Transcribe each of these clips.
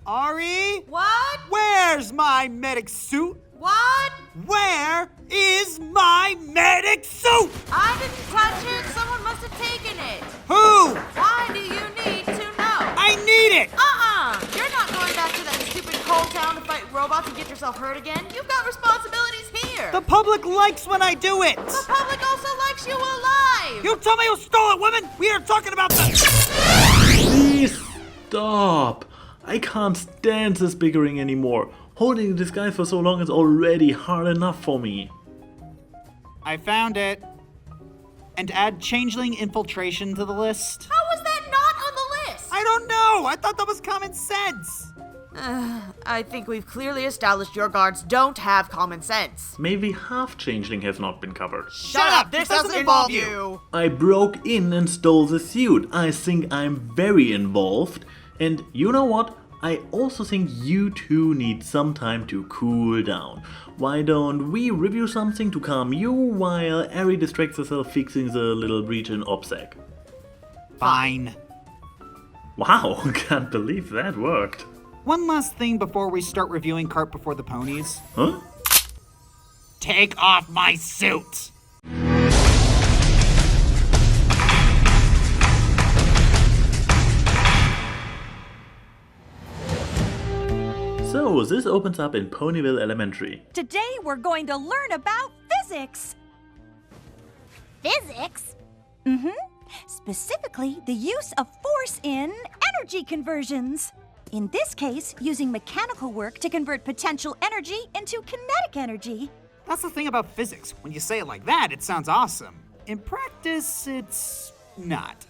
Ari? What? Where's my medic suit? What? Where is my medic suit? I didn't touch it. Someone must have taken it. Who? Why do you need to know? I need it! You're not going back to that stupid coal town to fight robots and get yourself hurt again. You've got responsibilities here. The public likes when I do it! The public also likes you alive. You tell me who stole it, women! We are talking about the... Please stop! I can't stand this bickering anymore. Holding this guy for so long is already hard enough for me. I found it. And add changeling infiltration to the list. How was that not on the list? I don't know! I thought that was common sense! I think we've clearly established your guards don't have common sense. Maybe half changeling has not been covered. Shut up! This doesn't involve you! I broke in and stole the suit. I think I'm very involved. And you know what? I also think you two need some time to cool down. Why don't we review something to calm you while Ari distracts herself fixing the little breach in OPSEC? Fine. Wow, can't believe that worked. One last thing before we start reviewing Kart before the Ponies. Huh? Take off my suit! So, this opens up in Ponyville Elementary. Today we're going to learn about physics. Physics? Specifically, the use of force in energy conversions. In this case, using mechanical work to convert potential energy into kinetic energy. That's the thing about physics. When you say it like that, it sounds awesome. In practice, it's not.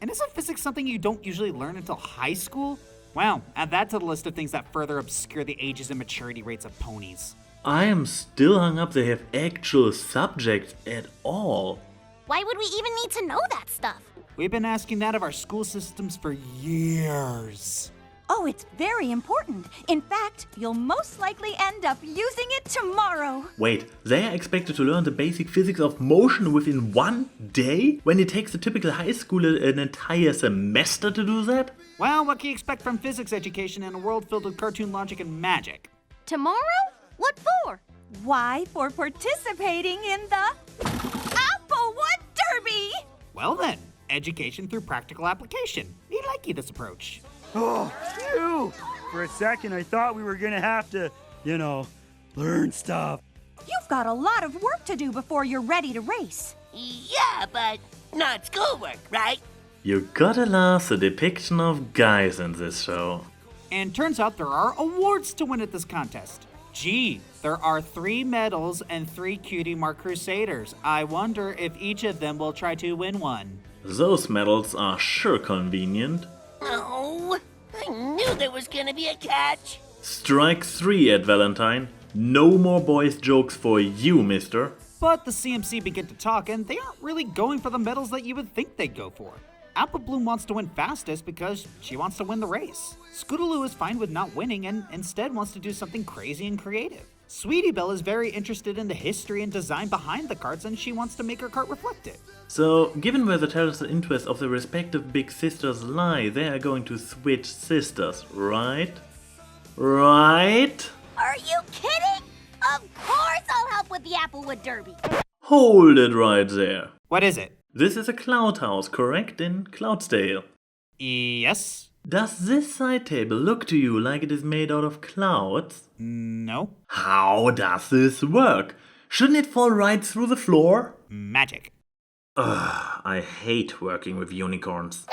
And isn't physics something you don't usually learn until high school? Well, add that to the list of things that further obscure the ages and maturity rates of ponies. I am still hung up they have actual subjects at all. Why would we even need to know that stuff? We've been asking that of our school systems for years. Oh, it's very important. In fact, you'll most likely end up using it tomorrow. Wait, they are expected to learn the basic physics of motion within one day? When it takes a typical high schooler an entire semester to do that? Well, what can you expect from physics education in a world filled with cartoon logic and magic? Tomorrow? What for? Why, for participating in the Applewood Derby. Well then, education through practical application. We like you this approach. Oh, phew! For a second, I thought we were gonna have to, learn stuff. You've got a lot of work to do before you're ready to race. Yeah, but not schoolwork, right? You gotta love the depiction of guys in this show. And turns out there are awards to win at this contest. Gee, there are 3 medals and 3 Cutie Mark Crusaders. I wonder if each of them will try to win one. Those medals are sure convenient. Oh, I knew there was gonna be a catch. Strike 3 at Valentine. No more boys jokes for you, mister. But the CMC begin to talk, and they aren't really going for the medals that you would think they'd go for. Apple Bloom wants to win fastest because she wants to win the race. Scootaloo is fine with not winning and instead wants to do something crazy and creative. Sweetie Belle is very interested in the history and design behind the karts, and she wants to make her kart reflect it. So, given where the talents and interests of the respective big sisters lie, they are going to switch sisters, right? Right? Are you kidding? Of course I'll help with the Applewood Derby. Hold it right there. What is it? This is a cloud house, correct? In Cloudsdale. Yes? Does this side table look to you like it is made out of clouds? No. How does this work? Shouldn't it fall right through the floor? Magic. Ugh, I hate working with unicorns.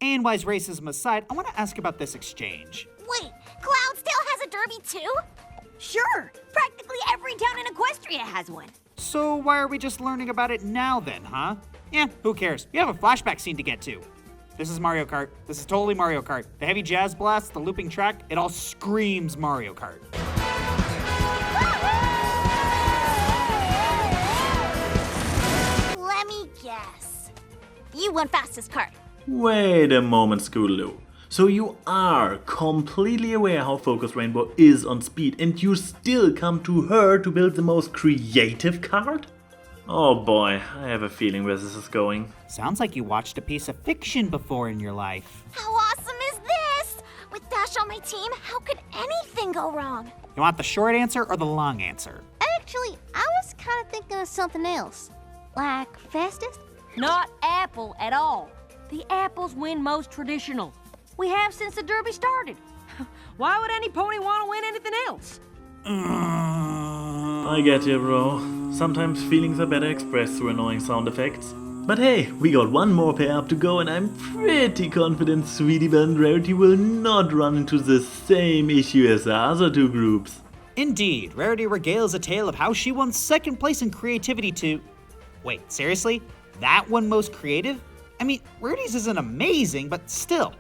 AnY's racism aside, I want to ask about this exchange. Wait, Cloudsdale has a derby too? Sure, practically every town in Equestria has one. So why are we just learning about it now then, huh? Yeah, who cares? We have a flashback scene to get to. This is Mario Kart. This is totally Mario Kart. The heavy jazz blast, the looping track, it all screams Mario Kart. Let me guess. You won fastest kart. Wait a moment, Scootaloo. So you are completely aware how focused Rainbow is on speed, and you still come to her to build the most creative kart? Oh boy, I have a feeling where this is going. Sounds like you watched a piece of fiction before in your life. How awesome is this? With my team. How could anything go wrong? You want the short answer or the long answer? Actually, I was kind of thinking of something else. Like fastest? Not Apple at all. The Apples win most traditional. We have since the Derby started. Why would any pony want to win anything else? I get you, bro. Sometimes feelings are better expressed through annoying sound effects. But hey, we got one more pair up to go, and I'm pretty confident Sweetie Belle and Rarity will not run into the same issue as the other two groups. Indeed, Rarity regales a tale of how she won second place in creativity to... Wait, seriously? That one most creative? I mean, Rarity's isn't amazing, but still.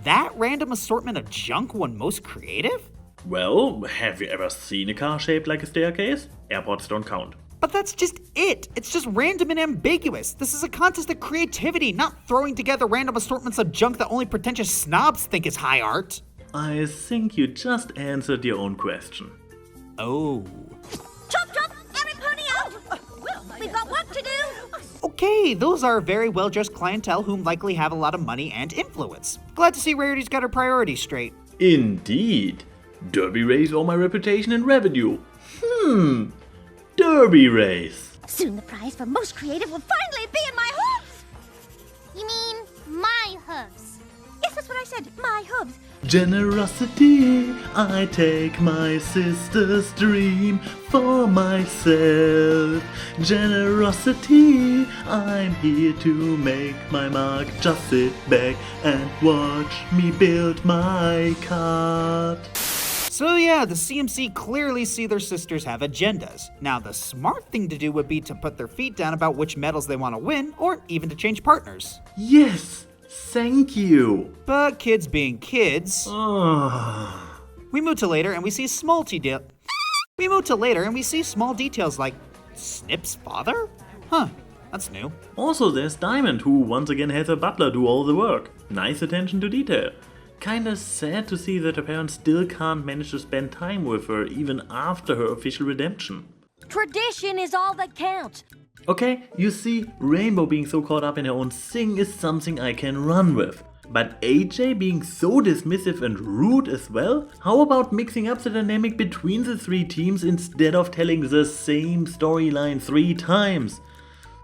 That random assortment of junk won most creative? Well, have you ever seen a car shaped like a staircase? Airports don't count. But that's just it. It's just random and ambiguous. This is a contest of creativity, not throwing together random assortments of junk that only pretentious snobs think is high art. I think you just answered your own question. Oh. Chop, chop! Every pony out! We've got work to do! Okay, those are very well-dressed clientele whom likely have a lot of money and influence. Glad to see Rarity's got her priorities straight. Indeed. Derby race or my reputation and revenue? Derby race. Soon the prize for most creative will finally be in my hooves! You mean my hooves? Yes, that's what I said. My hooves. Generosity, I take my sister's dream for myself. Generosity, I'm here to make my mark. Just sit back and watch me build my cart. So yeah, the CMC clearly see their sisters have agendas. Now the smart thing to do would be to put their feet down about which medals they want to win, or even to change partners. Yes, thank you. But kids being kids, Ah. we move to later and we see small details like Snip's father? Huh, that's new. Also, there's Diamond, who once again has her butler do all the work. Nice attention to detail. Kinda sad to see that her parents still can't manage to spend time with her even after her official redemption. Tradition is all that counts. Okay, you see, Rainbow being so caught up in her own thing is something I can run with. But AJ being so dismissive and rude as well? How about mixing up the dynamic between the three teams instead of telling the same storyline 3 times?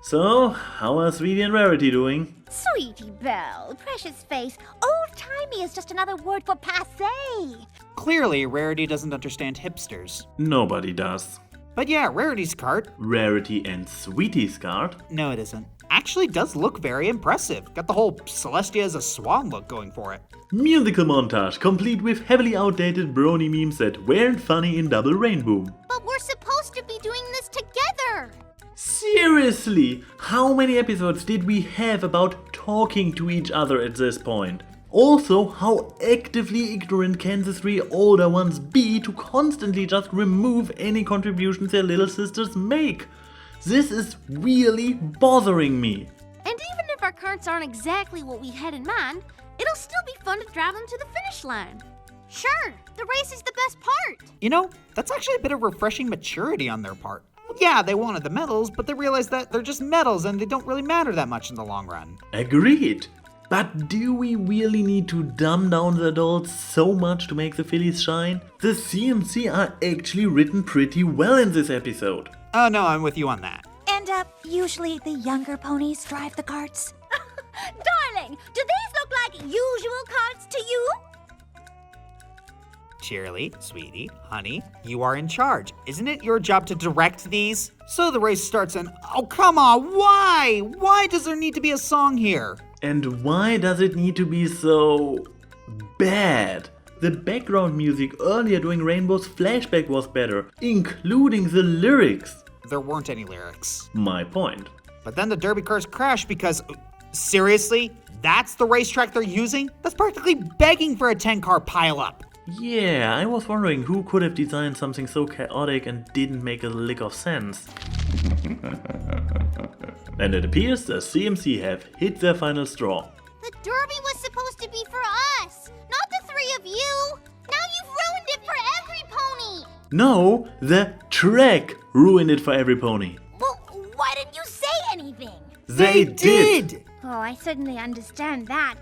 So, how are Sweetie and Rarity doing? Sweetie Belle, precious face, old-timey is just another word for passé. Clearly, Rarity doesn't understand hipsters. Nobody does. But yeah, Rarity's cart. Rarity and Sweetie's cart? No, it isn't. Actually does look very impressive. Got the whole Celestia as a swan look going for it. Musical montage, complete with heavily outdated brony memes that weren't funny in Double Rainbow. But we're supposed to be doing this together. Seriously, how many episodes did we have about talking to each other at this point? Also, how actively ignorant can the 3 older ones be to constantly just remove any contributions their little sisters make? This is really bothering me. And even if our carts aren't exactly what we had in mind, it'll still be fun to drive them to the finish line. Sure, the race is the best part. You know, that's actually a bit of refreshing maturity on their part. Yeah, they wanted the medals, but they realized that they're just medals and they don't really matter that much in the long run. Agreed. But do we really need to dumb down the adults so much to make the fillies shine? The CMC are actually written pretty well in this episode. Oh no, I'm with you on that. And, usually the younger ponies drive the carts. Darling, do these look like usual carts to you? Cheerily, Sweetie, honey, you are in charge. Isn't it your job to direct these? So the race starts and, oh come on, why? Why does there need to be a song here? And why does it need to be so bad? The background music earlier during Rainbow's flashback was better, including the lyrics. There weren't any lyrics. My point. But then the Derby cars crashed because, seriously? That's the racetrack they're using? That's practically begging for a 10-car pileup. Yeah, I was wondering who could have designed something so chaotic and didn't make a lick of sense. And it appears the CMC have hit their final straw. The Derby was supposed to be for us, not the 3 of you. Now you've ruined it for every pony. No, the track ruined it for every pony. Well, why didn't you say anything? They did! Oh, I certainly understand that.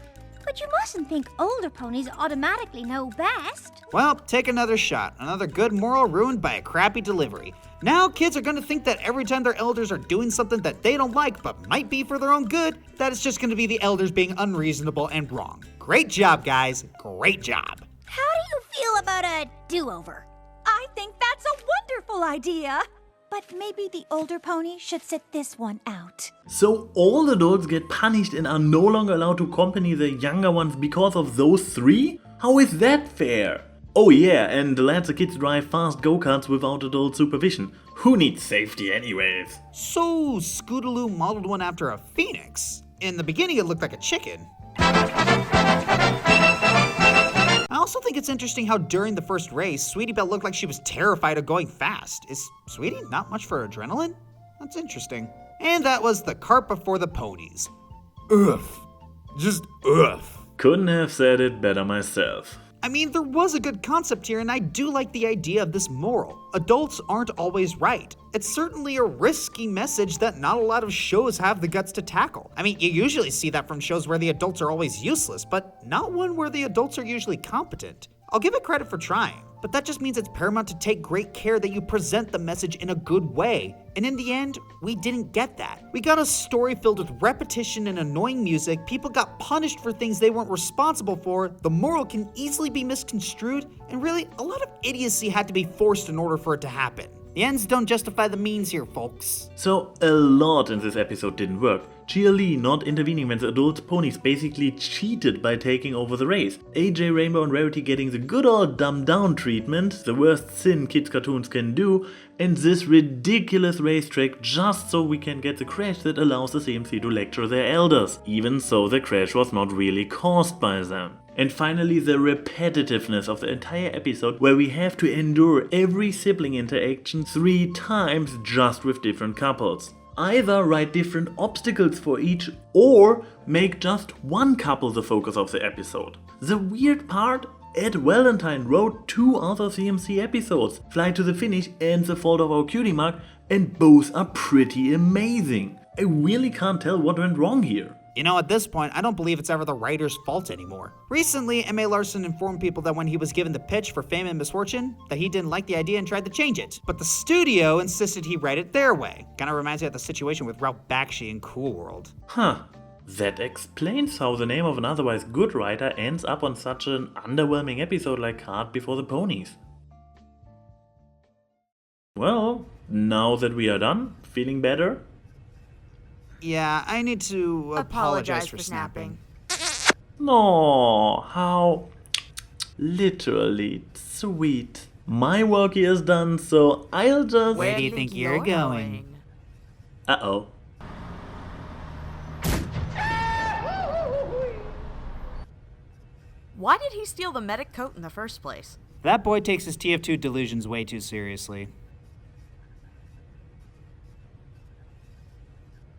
But you mustn't think older ponies automatically know best. Well, take another shot. Another good moral ruined by a crappy delivery. Now kids are gonna think that every time their elders are doing something that they don't like but might be for their own good, that it's just gonna be the elders being unreasonable and wrong. Great job, guys. Great job. How do you feel about a do-over? I think that's a wonderful idea. But maybe the older pony should sit this one out. So all adults get punished and are no longer allowed to accompany the younger ones because of those three? How is that fair? Oh yeah, and let the kids drive fast go-karts without adult supervision. Who needs safety anyways? So, Scootaloo modeled one after a phoenix. In the beginning, it looked like a chicken. I also think it's interesting how during the first race, Sweetie Belle looked like she was terrified of going fast. Is Sweetie not much for adrenaline? That's interesting. And that was the cart before the ponies. Ugh. Just ugh. Couldn't have said it better myself. I mean, there was a good concept here, and I do like the idea of this moral. Adults aren't always right. It's certainly a risky message that not a lot of shows have the guts to tackle. I mean, you usually see that from shows where the adults are always useless, but not one where the adults are usually competent. I'll give it credit for trying, but that just means it's paramount to take great care that you present the message in a good way. And in the end, we didn't get that. We got a story filled with repetition and annoying music, people got punished for things they weren't responsible for, the moral can easily be misconstrued, and really, a lot of idiocy had to be forced in order for it to happen. The ends don't justify the means here, folks. So a lot in this episode didn't work. Chia Lee not intervening when the adult ponies basically cheated by taking over the race. AJ, Rainbow and Rarity getting the good old dumbed down treatment, the worst sin kids cartoons can do, and this ridiculous racetrack just so we can get the crash that allows the CMC to lecture their elders. Even so, the crash was not really caused by them. And finally, the repetitiveness of the entire episode where we have to endure every sibling interaction 3 times just with different couples. Either write different obstacles for each or make just one couple the focus of the episode. The weird part? Ed Valentine wrote 2 other CMC episodes, Fly to the Finish and The Fault of Our Cutie Mark, and both are pretty amazing. I really can't tell what went wrong here. You know, at this point, I don't believe it's ever the writer's fault anymore. Recently, M.A. Larson informed people that when he was given the pitch for Fame and Misfortune, that he didn't like the idea and tried to change it. But the studio insisted he write it their way. Kinda reminds me of the situation with Ralph Bakshi in Cool World. Huh. That explains how the name of an otherwise good writer ends up on such an underwhelming episode like Kart Before the Ponies. Well, now that we are done, feeling better? Yeah, I need to apologize for snapping. No, how literally sweet. My work here is done, so I'll just... Where do you think you're going? Uh-oh. Why did he steal the medic coat in the first place? That boy takes his TF2 delusions way too seriously.